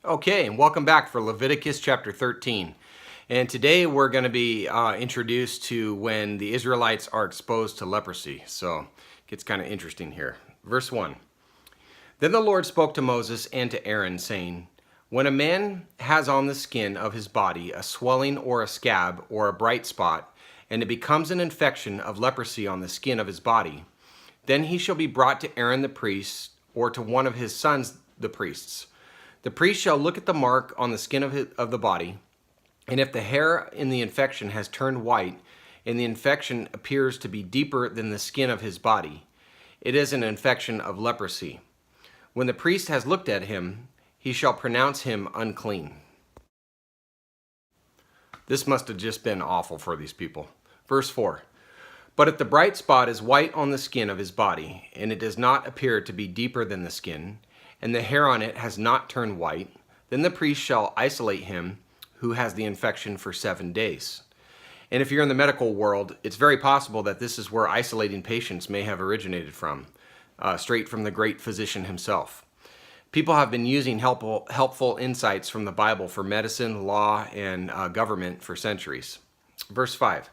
Okay, and welcome back for Leviticus chapter 13. And today we're going to be introduced to when the Israelites are exposed to leprosy. So it gets kind of interesting here. Verse 1. Then the Lord spoke to Moses and to Aaron, saying, When a man has on the skin of his body a swelling or a scab or a bright spot, and it becomes an infection of leprosy on the skin of his body, then he shall be brought to Aaron the priest, or to one of his sons the priests. The priest shall look at the mark on the skin of the body, and if the hair in the infection has turned white, and the infection appears to be deeper than the skin of his body, it is an infection of leprosy. When the priest has looked at him, he shall pronounce him unclean. This must have just been awful for these people. Verse 4. But if the bright spot is white on the skin of his body, and it does not appear to be deeper than the skin, and the hair on it has not turned white, then the priest shall isolate him who has the infection for 7 days. And if you're in the medical world, it's very possible that this is where isolating patients may have originated from, straight from the great physician himself. People have been using helpful insights from the Bible for medicine, law, and government for centuries. Verse 5.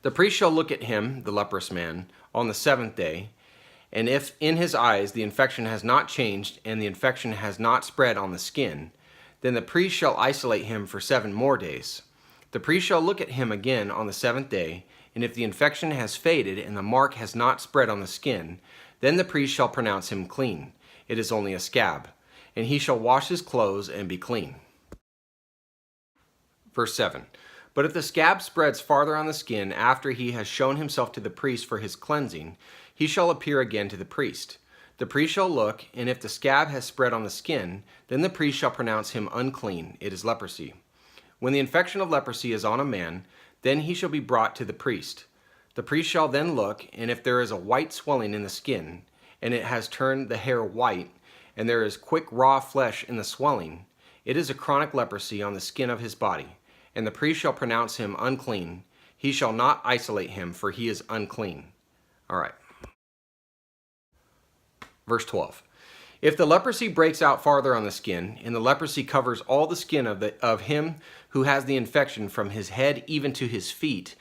The priest shall look at him, the leprous man, on the 7th day, and if in his eyes the infection has not changed and the infection has not spread on the skin, then the priest shall isolate him for 7 more days. The priest shall look at him again on the 7th day, and if the infection has faded and the mark has not spread on the skin, then the priest shall pronounce him clean. It is only a scab, and he shall wash his clothes and be clean. Verse 7. But if the scab spreads farther on the skin after he has shown himself to the priest for his cleansing, he shall appear again to the priest. The priest shall look, and if the scab has spread on the skin, then the priest shall pronounce him unclean. It is leprosy. When the infection of leprosy is on a man, then he shall be brought to the priest. The priest shall then look, and if there is a white swelling in the skin, and it has turned the hair white, and there is quick raw flesh in the swelling, it is a chronic leprosy on the skin of his body. And the priest shall pronounce him unclean. He shall not isolate him, for he is unclean. All right. Verse 12. If the leprosy breaks out farther on the skin, and the leprosy covers all the skin of him who has the infection from his head even to his feet,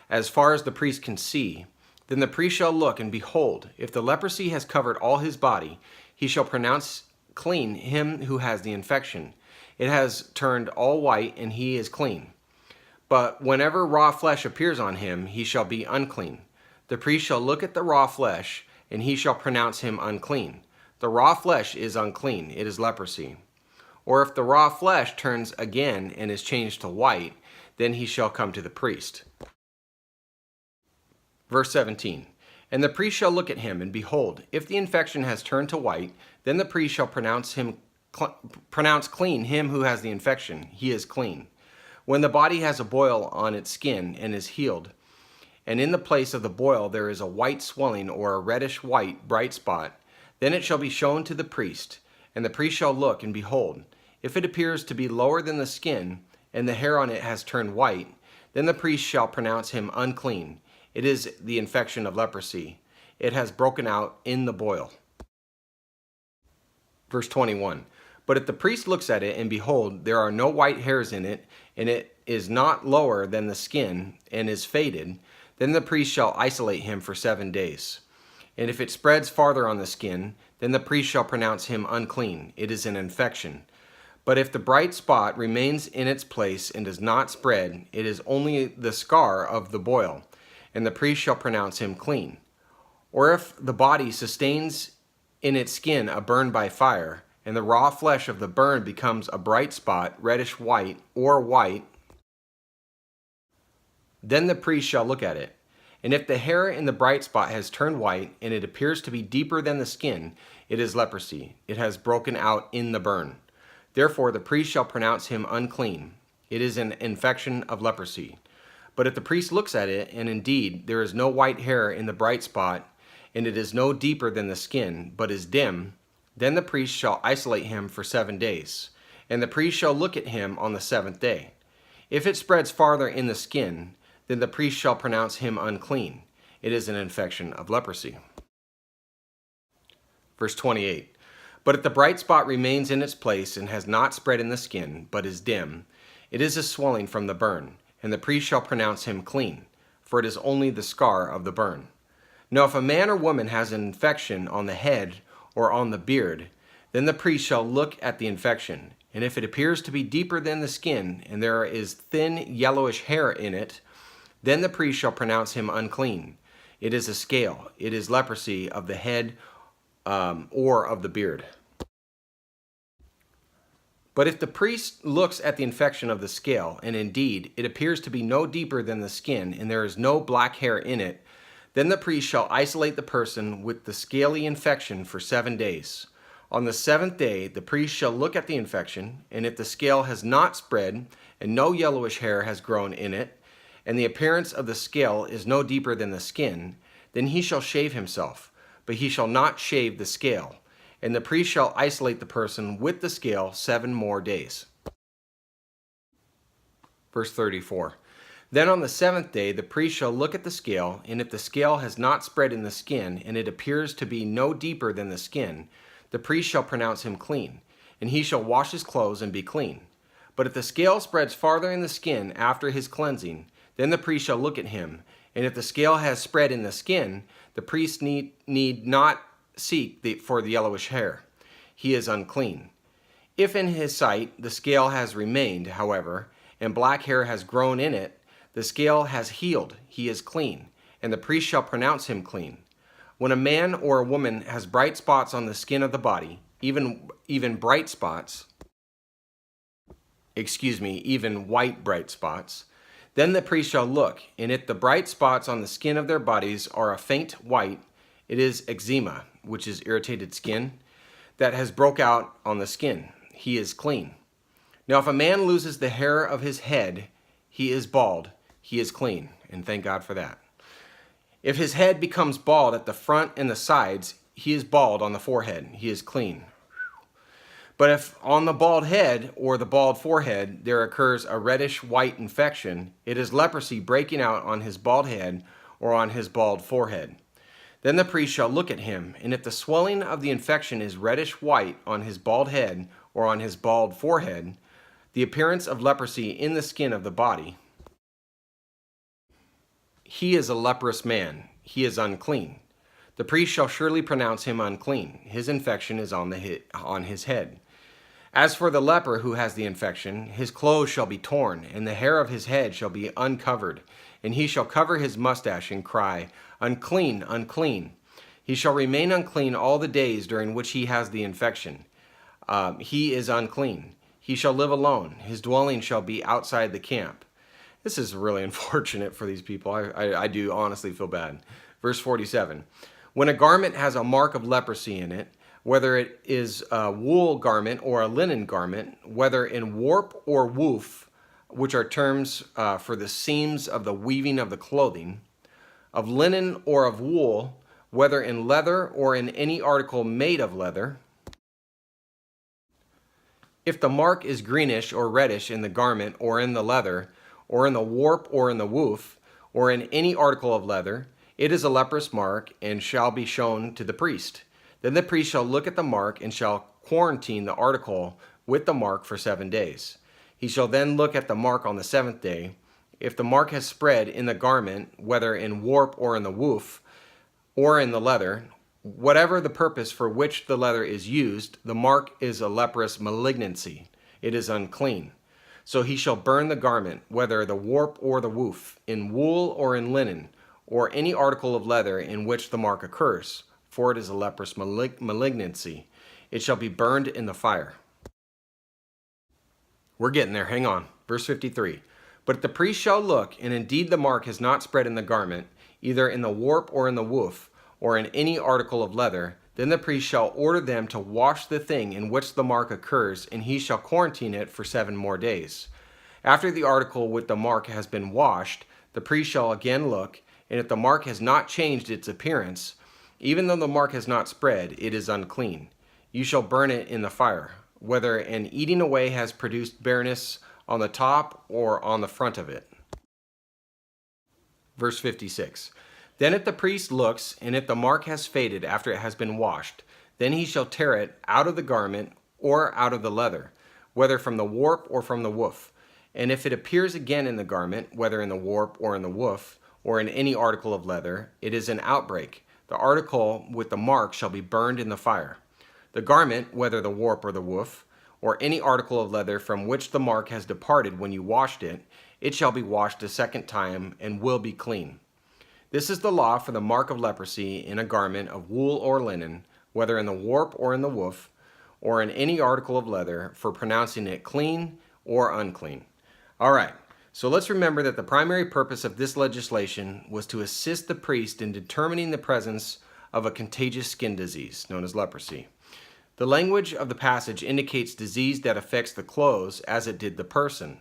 as far as the priest can see, then the priest shall look, and behold, if the leprosy has covered all his body, he shall pronounce clean him who has the infection. It has turned all white, and he is clean. But whenever raw flesh appears on him, he shall be unclean. The priest shall look at the raw flesh, and he shall pronounce him unclean. The raw flesh is unclean, it is leprosy. Or if the raw flesh turns again and is changed to white, then he shall come to the priest. Verse 17. And the priest shall look at him, and behold, if the infection has turned to white, then the priest shall pronounce clean him who has the infection. He is clean. When the body has a boil on its skin and is healed, and in the place of the boil there is a white swelling or a reddish-white bright spot, then it shall be shown to the priest, and the priest shall look, and behold, if it appears to be lower than the skin, and the hair on it has turned white, then the priest shall pronounce him unclean. It is the infection of leprosy. It has broken out in the boil. Verse 21. But if the priest looks at it, and behold, there are no white hairs in it, and it is not lower than the skin, and is faded, then the priest shall isolate him for 7 days. And if it spreads farther on the skin, then the priest shall pronounce him unclean. It is an infection. But if the bright spot remains in its place and does not spread, it is only the scar of the boil, and the priest shall pronounce him clean. Or if the body sustains in its skin a burn by fire, and the raw flesh of the burn becomes a bright spot, reddish white, or white, then the priest shall look at it. And if the hair in the bright spot has turned white, and it appears to be deeper than the skin, it is leprosy. It has broken out in the burn. Therefore the priest shall pronounce him unclean. It is an infection of leprosy. But if the priest looks at it, and indeed there is no white hair in the bright spot, and it is no deeper than the skin, but is dim, then the priest shall isolate him for 7 days, and the priest shall look at him on the 7th day. If it spreads farther in the skin, then the priest shall pronounce him unclean. It is an infection of leprosy. Verse 28. But if the bright spot remains in its place and has not spread in the skin, but is dim, it is a swelling from the burn, and the priest shall pronounce him clean, for it is only the scar of the burn. Now if a man or woman has an infection on the head or on the beard, then the priest shall look at the infection, and if it appears to be deeper than the skin, and there is thin yellowish hair in it, then the priest shall pronounce him unclean. It is a scale. It is leprosy of the head or of the beard. But if the priest looks at the infection of the scale, and indeed it appears to be no deeper than the skin, and there is no black hair in it, then the priest shall isolate the person with the scaly infection for 7 days. On the 7th day the priest shall look at the infection, and if the scale has not spread, and no yellowish hair has grown in it, and the appearance of the scale is no deeper than the skin, then he shall shave himself, but he shall not shave the scale. And the priest shall isolate the person with the scale 7 more days. Verse 34. Then on the 7th day the priest shall look at the scale, and if the scale has not spread in the skin, and it appears to be no deeper than the skin, the priest shall pronounce him clean, and he shall wash his clothes and be clean. But if the scale spreads farther in the skin after his cleansing, then the priest shall look at him, and if the scale has spread in the skin, the priest need not seek for the yellowish hair. He is unclean. If in his sight the scale has remained, however, and black hair has grown in it, the scale has healed, he is clean, and the priest shall pronounce him clean. When a man or a woman has bright spots on the skin of the body, even white bright spots, then the priest shall look, and if the bright spots on the skin of their bodies are a faint white, it is eczema, which is irritated skin, that has broke out on the skin. He is clean. Now if a man loses the hair of his head, he is bald. He is clean, and thank God for that. If his head becomes bald at the front and the sides, he is bald on the forehead. He is clean. But if on the bald head or the bald forehead there occurs a reddish-white infection, it is leprosy breaking out on his bald head or on his bald forehead. Then the priest shall look at him, and if the swelling of the infection is reddish-white on his bald head or on his bald forehead, the appearance of leprosy in the skin of the body, he is a leprous man. He is unclean. The priest shall surely pronounce him unclean. His infection is on his head. As for the leper who has the infection, his clothes shall be torn, and the hair of his head shall be uncovered, and he shall cover his mustache and cry, "Unclean, unclean." He shall remain unclean all the days during which he has the infection. He is unclean. He shall live alone. His dwelling shall be outside the camp. This is really unfortunate for these people. I do honestly feel bad. Verse 47. When a garment has a mark of leprosy in it, whether it is a wool garment or a linen garment, whether in warp or woof, which are terms for the seams of the weaving of the clothing, of linen or of wool, whether in leather or in any article made of leather, if the mark is greenish or reddish in the garment or in the leather, or in the warp or in the woof, or in any article of leather, it is a leprous mark and shall be shown to the priest. Then the priest shall look at the mark and shall quarantine the article with the mark for 7 days. He shall then look at the mark on the 7th day. If the mark has spread in the garment, whether in warp or in the woof, or in the leather, whatever the purpose for which the leather is used, the mark is a leprous malignancy. It is unclean. So he shall burn the garment, whether the warp or the woof, in wool or in linen, or any article of leather in which the mark occurs, for it is a leprous malignancy. It shall be burned in the fire. We're getting there, hang on. Verse 53. But if the priest shall look, and indeed the mark has not spread in the garment, either in the warp or in the woof, or in any article of leather, then the priest shall order them to wash the thing in which the mark occurs, and he shall quarantine it for 7 more days. After the article with the mark has been washed, the priest shall again look, and if the mark has not changed its appearance, even though the mark has not spread, it is unclean. You shall burn it in the fire, whether an eating away has produced bareness on the top or on the front of it. Verse 56. Then if the priest looks, and if the mark has faded after it has been washed, Then he shall tear it out of the garment or out of the leather, whether from the warp or from the woof. And if it appears again in the garment, whether in the warp or in the woof, or in any article of leather, it is an outbreak. The article with the mark shall be burned in the fire. The garment, whether the warp or the woof, or any article of leather from which the mark has departed when you washed it, it shall be washed a second time and will be clean. This is the law for the mark of leprosy in a garment of wool or linen, whether in the warp or in the woof, or in any article of leather, for pronouncing it clean or unclean. All right, so let's remember that the primary purpose of this legislation was to assist the priest in determining the presence of a contagious skin disease known as leprosy. The language of the passage indicates disease that affects the clothes as it did the person.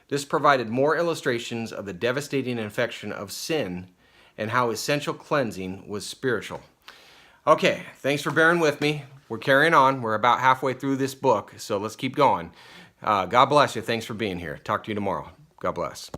This provided more illustrations of the devastating infection of sin and how essential cleansing was spiritual. Okay, thanks for bearing with me. We're carrying on. We're about halfway through this book, so let's keep going. God bless you. Thanks for being here. Talk to you tomorrow. God bless.